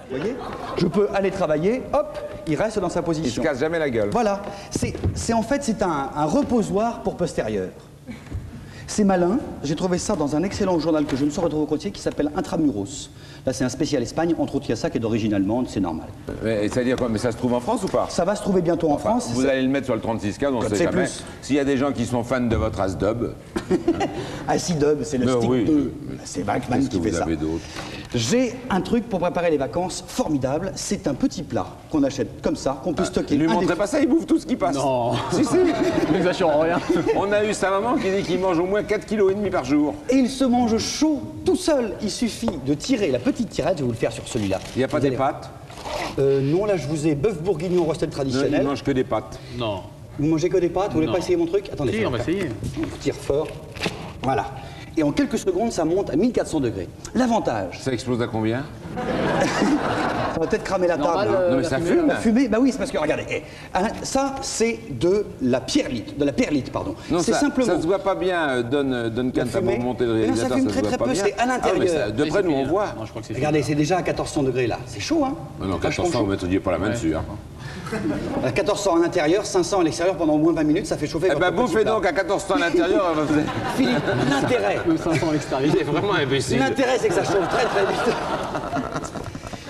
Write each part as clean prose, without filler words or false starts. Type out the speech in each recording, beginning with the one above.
Vous voyez? Je peux aller travailler, hop, il reste dans sa Il position. se casse jamais la gueule. Voilà. En fait, c'est un reposoir pour postérieur. C'est malin. J'ai trouvé ça dans un excellent journal que je me suis retrouvé au côté qui s'appelle Intramuros. Là, c'est un spécial Espagne. Entre autres, il y a ça qui est d'origine allemande, c'est normal. C'est-à-dire quoi? Mais ça se trouve en France ou pas? Ça va se trouver bientôt en France. Vous allez le mettre sur le 36K, on ne sait c'est jamais. plus. S'il y a des gens qui sont fans de votre Asdub. Acidub, c'est le stick oui. 2. C'est Bachmann Qu'est-ce qui que fait vous ça. avez d'autre? J'ai un truc pour préparer les vacances formidable. C'est un petit plat qu'on achète comme ça, qu'on peut stocker. Ne lui montrez pas ça, il bouffe tout ce qui passe. Non. Si, si. N'exagérons rien. On a eu sa maman qui dit qu'il mange au moins 4,5 kg par jour. Et il se mange chaud tout seul. Il suffit de tirer la petite tirette. Je vais vous le faire sur celui-là. Il n'y a pas Vous des allez- pâtes? Non, là, je vous ai bœuf bourguignon roasted Non, traditionnel. il mange que des pâtes. Non. Vous mangez que des pâtes? Vous voulez Non. pas essayer mon truc? Attendez. Si, ça on va faire. essayer. On tire fort. Voilà. Et en quelques secondes, ça monte à 1400 degrés. L'avantage, Ça explose à combien? ça va peut-être cramer la Normal, table. hein. Non, mais ça fume. La fumée, bah oui, c'est parce que, regardez, ça, c'est de la perlite, pardon. Non, c'est ça, simplement... ça se voit pas bien, Duncan, t'as beau fumée. monter le Mais non, ça réalisateur, fume se très, voit très pas peu, bien. c'est à l'intérieur. Ah, mais de près, nous, on voit. Non, je crois que c'est Regardez, c'est déjà à 1400 degrés, là. C'est chaud, hein? Non, Vachement 1400, chaud. vous mettriez pas la main dessus. Hein. À 1400 à l'intérieur, 500 à l'extérieur pendant au moins 20 minutes, ça fait chauffer Eh votre ben, petit bouffez plat. donc à 1400 à l'intérieur. Philippe, l'intérêt, Même 500 à l'extérieur. Il est vraiment imbécile. l'intérêt, c'est que ça chauffe très très vite.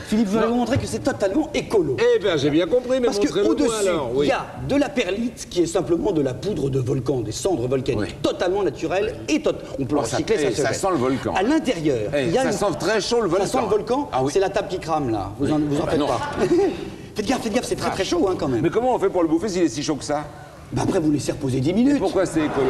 Philippe, vous allez vous montrer que c'est totalement écolo. Eh bien, j'ai bien compris, mais Parce montrez-le-moi qu'au-dessus, alors. il Oui. y a de la perlite qui est simplement de la poudre de volcan, des cendres volcaniques, Oui. totalement naturelles et on peut le ça- recycler, eh, se ça jette. sent le volcan. À l'intérieur, Eh, il y a ça sent très chaud le volcan. Ça sent le volcan, Ah oui. c'est la table qui crame là, vous en faites non. pas. Faites gaffe, c'est très très chaud hein, quand même. Mais comment on fait pour le bouffer s'il est si chaud que ça? Bah, après vous laissez reposer 10 Et minutes. pourquoi c'est écolo?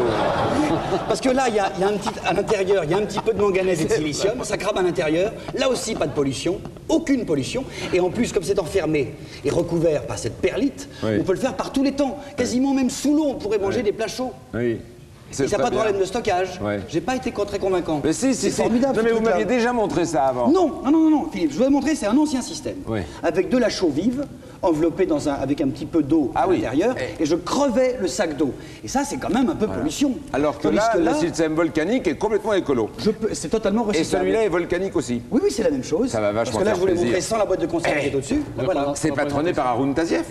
Parce que là, il y a un petit, à l'intérieur, il y a un petit peu de manganèse et de silicium, ça crame à l'intérieur. Là aussi, pas de pollution, aucune pollution. Et en plus, comme c'est enfermé et recouvert par cette perlite, Oui. on peut le faire par tous les temps. Quasiment même sous l'eau, on pourrait manger des plats chauds. Oui. Et ça n'a pas de problème de stockage. Ouais. J'ai pas été très convaincant. Mais si, c'est si. formidable. Non, mais ce vous truc-là. m'aviez déjà montré ça avant. Non, Philippe, je vais vous montrer, c'est un ancien système. Oui. Avec de la chaux vive, enveloppée avec un petit peu d'eau Ah à oui. l'intérieur, et je crevais le sac d'eau. Et ça, c'est quand même un peu pollution. Alors que Tandis là, le système volcanique est complètement écolo. c'est totalement Et recyclable. celui-là est volcanique aussi. Oui, c'est la même chose. Ça va vachement Parce que là, faire je vous l'ai plaisir. montré sans la boîte de conserve qui est au-dessus. Voilà. C'est patronné par Haroun Tazieff.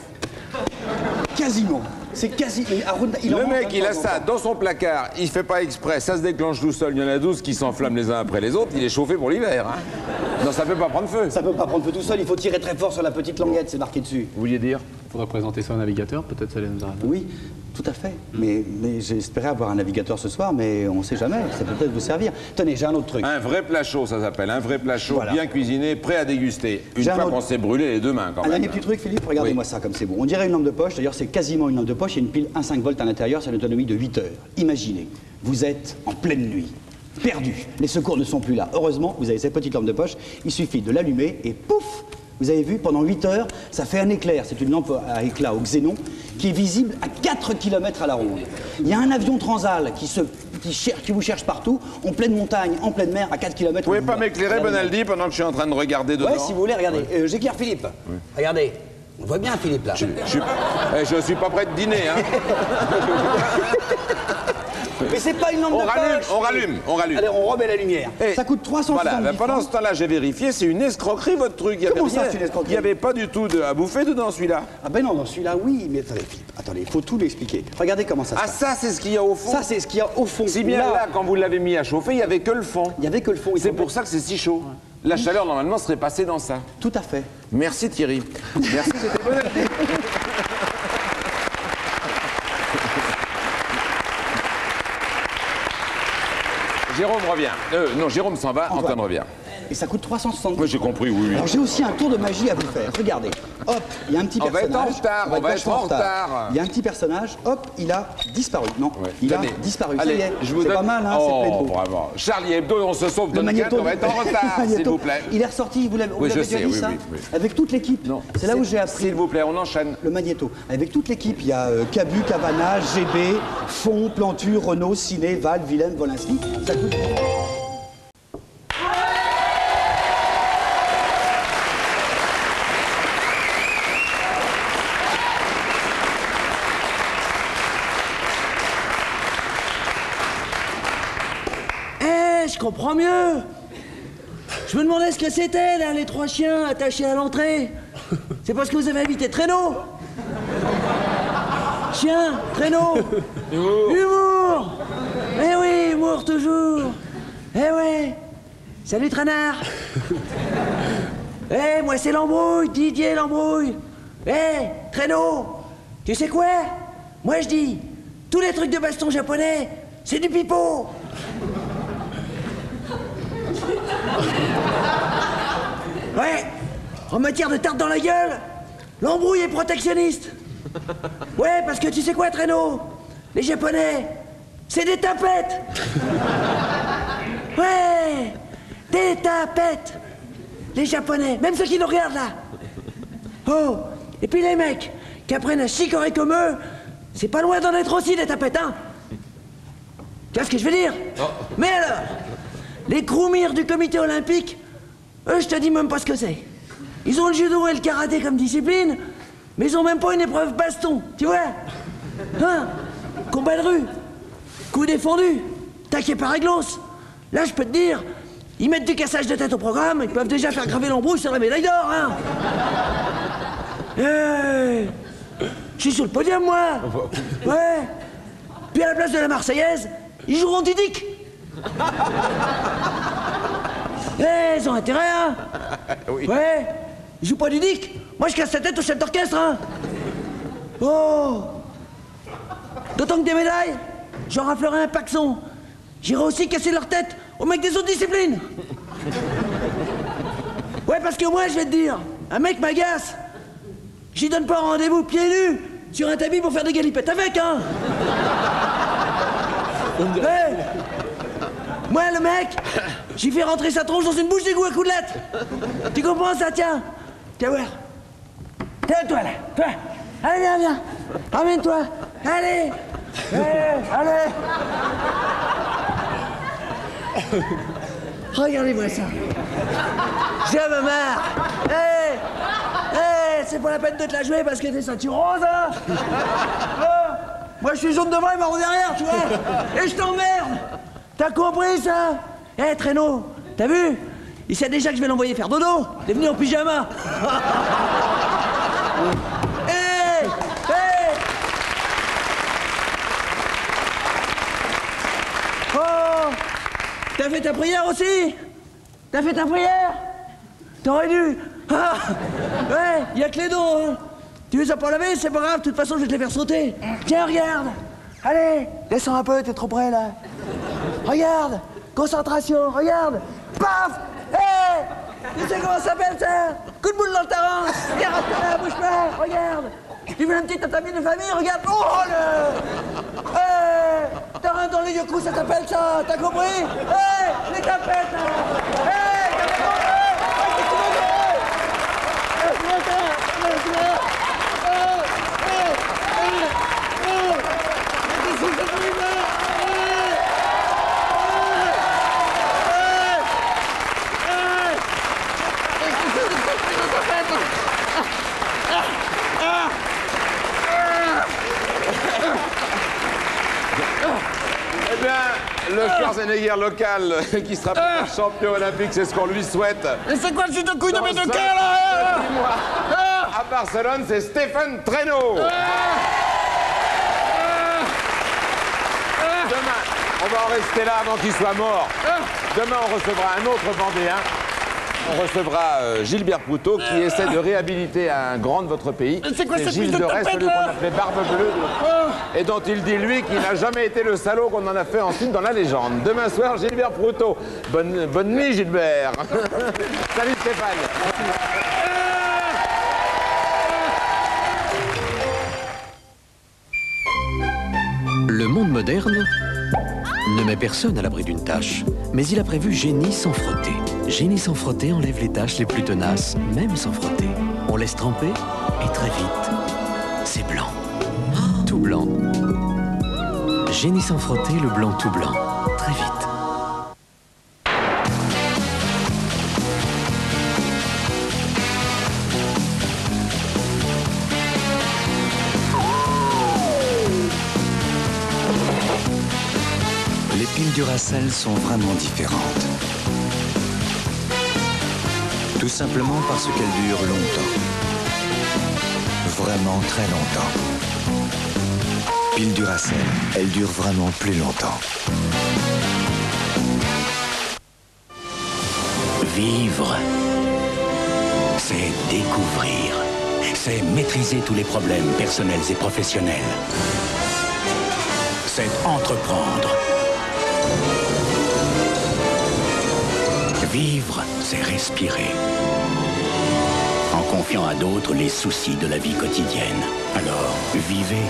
Quasiment. C'est quasi. Il en Le mange mec, un il de a temps en ça temps. dans son placard, il fait pas exprès, ça se déclenche tout seul, il y en a 12 qui s'enflamment les uns après les autres, il est chauffé pour l'hiver. Hein. Non, ça peut pas prendre feu. Ça peut pas prendre feu tout seul, il faut tirer très fort sur la petite languette, c'est marqué dessus. Vous vouliez dire? Il faudra présenter ça au navigateur, peut-être ça les nous arrête. Oui, tout à fait. Mais j'espérais avoir un navigateur ce soir, mais on sait jamais, ça peut peut-être vous servir. Tenez, j'ai un autre truc. Un vrai plat chaud, ça s'appelle, un vrai plat chaud, Voilà. bien cuisiné, prêt à déguster. Une J'ai un fois autre- qu'on s'est brûlé les deux mains quand Un même. dernier petit truc, Philippe, regardez-moi ça comme c'est beau. On dirait une lampe de poche, d'ailleurs c'est quasiment une lampe de poche, il y a une pile 1,5 volts à l'intérieur, c'est une autonomie de 8 heures. Imaginez, vous êtes en pleine nuit, perdu, les secours ne sont plus là. Heureusement, vous avez cette petite lampe de poche, il suffit de l'allumer et pouf, vous avez vu, pendant 8 heures, ça fait un éclair. C'est une lampe à éclat au xénon qui est visible à 4 km à la ronde. Il y a un avion Transal qui vous cherche partout, en pleine montagne, en pleine mer, à 4 km. Vous pouvez pas m'éclairer, Bonaldi, pendant que je suis en train de regarder dedans? Ouais, si vous voulez, regardez. J'éclaire Philippe. Regardez. On voit bien Philippe là. Je suis pas prêt de dîner, hein. Mais c'est pas une lampe de poche. On rallume. Allez, on remet la lumière. Et Ça coûte 370 voilà, ben pendant francs. ce temps-là, j'ai vérifié, c'est une escroquerie votre truc. Il y avait Comment ça, rien. c'est une escroquerie? Il n'y avait pas du tout à bouffer dedans celui-là. Ah ben non, dans celui-là, oui. Mais attendez, Philippe, attendez, il faut tout l'expliquer. Regardez comment ça se Ah, passe. ça, c'est ce qu'il y a au fond. Ça, c'est ce qu'il y a au fond. Si bien là, quand vous l'avez mis à chauffer, il n'y avait que le fond. il n'y avait que le fond. Il C'est faut pour ça que c'est si chaud. La chaleur, normalement, serait passée dans ça. Tout à fait. Merci Thierry. Merci, c'était bon. Jérôme revient. Non, Jérôme s'en va, Antoine revient. Et ça coûte 370 Moi, j'ai compris, oui, oui. Alors j'ai aussi un tour de magie à vous faire. Regardez. Hop, il y a un petit On va personnage. être en retard, on va être vachement en retard. Il y a un petit personnage. Hop, il a disparu. Non, Ouais. il a Tenez. disparu. Allez, ça y est. je vous C'est donne... pas mal, hein, Oh, c'est plein de beau. vraiment. Charlie Hebdo, on se sauve Le de magnéto. on va être en retard, Le s'il magnéto. vous plaît. Il est ressorti, vous l'avez Oui, je déjà sais, vu oui, ça oui, oui. Avec toute l'équipe. Non, C'est là où j'ai appris. S'il vous plaît, on enchaîne. Le magnéto. Avec toute l'équipe, il y a Cabu, Cavana, GB, Fond, Plantu, Renault, Ciné, Val, Willem, Wolinski. Ça coûte... Je comprends mieux. Je me demandais ce que c'était, là, les 3 chiens attachés à l'entrée. C'est parce que vous avez invité Traîneau. Chien, Traîneau. Humour. Eh oui, humour toujours. Eh ouais. Salut, Traînard. Eh, moi c'est l'embrouille, Didier l'embrouille. Eh, Traîneau. Tu sais quoi? Moi je dis, tous les trucs de baston japonais, c'est du pipeau. Ouais, en matière de tarte dans la gueule, l'embrouille est protectionniste. Ouais, parce que tu sais quoi, Traîneau? Les Japonais, c'est des tapettes. Ouais, des tapettes. Les Japonais, même ceux qui nous regardent là. Oh, et puis les mecs qui apprennent à chicorer comme eux, c'est pas loin d'en être aussi des tapettes, hein. Tu vois ce que je veux dire? Mais alors, les croumirs du comité olympique, eux, je te dis même pas ce que c'est. Ils ont le judo et le karaté comme discipline, mais ils ont même pas une épreuve baston, tu vois? Hein? Combat de rue, coup défendu, taquet par réglos. Là, je peux te dire, ils mettent du cassage de tête au programme, ils peuvent déjà faire graver l'embrouille sur la médaille d'or, hein. Hey, je suis sur le podium, moi. Ouais. Puis à la place de la Marseillaise, ils joueront Didic. Eh, ils ont intérêt, hein. Oui. Ouais. Ils jouent pas Didic. Moi, je casse la tête au chef d'orchestre, hein. Oh. D'autant que des médailles, j'en raflerai un paxon. J'irai aussi casser leur tête aux mecs des autres disciplines. Ouais, parce que moi, je vais te dire, un mec m'agace. J'y donne pas rendez-vous pieds nus sur un tapis pour faire des galipettes avec, hein. Ouais. Moi, le mec, j'y fais rentrer sa tronche dans une bouche d'égout à coups de latte. Tu comprends ça, tiens? Tiens, voir. Tiens, toi, là. Toi. Allez, viens, viens. Ramène-toi. Allez. Allez. Regardez-moi ça. Je me marre. Hé, c'est pas la peine de te la jouer parce que t'es ceinture rose, hein. Moi, je suis jaune devant et marron derrière, tu vois. Et je t'emmerde. T'as compris, ça? Traîneau, t'as vu? Il sait déjà que je vais l'envoyer faire dodo. Il est venu en pyjama. Oh, t'as fait ta prière aussi? T'as fait ta prière? T'aurais dû. Ah, ouais, y a que les dos, hein. Tu les as pas lavés, c'est pas grave, de toute façon je vais te les faire sauter. Tiens, regarde. Allez, descends un peu, t'es trop près là. Regarde, concentration, regarde. Paf. Tu sais comment ça s'appelle ça? Coup de boule dans le tarant. Regarde, bouge pas, regarde. Tu veux un petit tatami de famille, regarde. Oh le. T'as rien dans les yeux coups, ça s'appelle ça, t'as compris? Les tapettes là. Eh bien, le Schwarzenegger local qui sera champion olympique, c'est ce qu'on lui souhaite. Mais c'est quoi le chute de couille de mes deux Dans cœurs là? Dis-moi. À Barcelone, c'est Stéphane Traîneau. Demain, on va en rester là avant qu'il soit mort. Demain, on recevra un autre Vendéen. On recevra Gilbert Proutot qui essaie de réhabiliter un grand de votre pays. C'est quoi cette Gilles prise de de Rais, tapette, celui qu'on là? appelait Barbe Bleue. Et dont il dit, lui, qu'il n'a jamais été le salaud qu'on en a fait ensuite dans la légende. Demain soir, Gilbert Proutot. Bonne nuit, Gilbert. Salut, Stéphane. Le monde moderne ne met personne à l'abri d'une tâche, mais il a prévu Génie sans frotter. Génie sans frotter enlève les tâches les plus tenaces, même sans frotter. On laisse tremper et très vite, c'est blanc. Tout blanc. Génie sans frotter, le blanc tout blanc. Très vite. Les piles Duracell sont vraiment différentes. Tout simplement parce qu'elle dure longtemps. Vraiment très longtemps. Pile Duracell, elle dure vraiment plus longtemps. Vivre, c'est découvrir. C'est maîtriser tous les problèmes personnels et professionnels. C'est entreprendre. Vivre, c'est respirer. En confiant à d'autres les soucis de la vie quotidienne. Alors, vivez.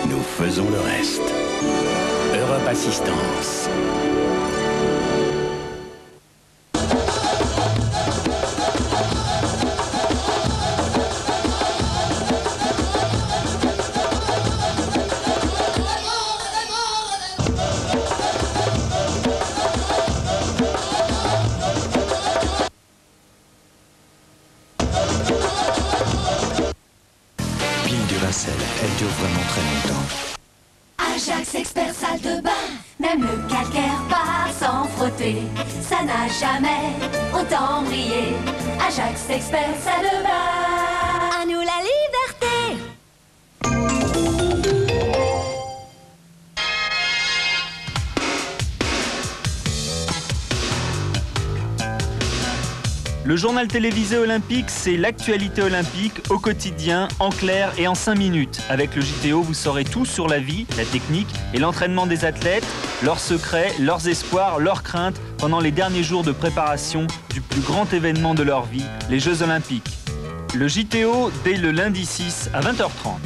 Nous faisons le reste. Europe Assistance. Elle dure vraiment très longtemps. Ajax Expert salle de bain, même le calcaire part sans frotter. Ça n'a jamais autant brillé. Ajax Expert salle de bain. À nous la liberté. Le journal télévisé olympique, c'est l'actualité olympique au quotidien, en clair et en 5 minutes. Avec le JTO, vous saurez tout sur la vie, la technique et l'entraînement des athlètes, leurs secrets, leurs espoirs, leurs craintes pendant les derniers jours de préparation du plus grand événement de leur vie, les Jeux olympiques. Le JTO dès le lundi 6 à 20h30.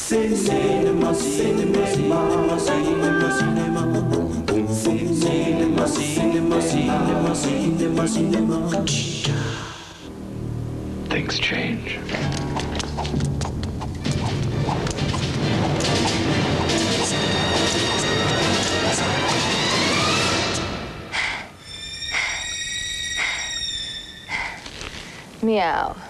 Cinéma, cinéma, cinéma, cinéma, cinéma. Cinéma, cinéma, cinéma, cinéma, cinéma. Things change. Meow.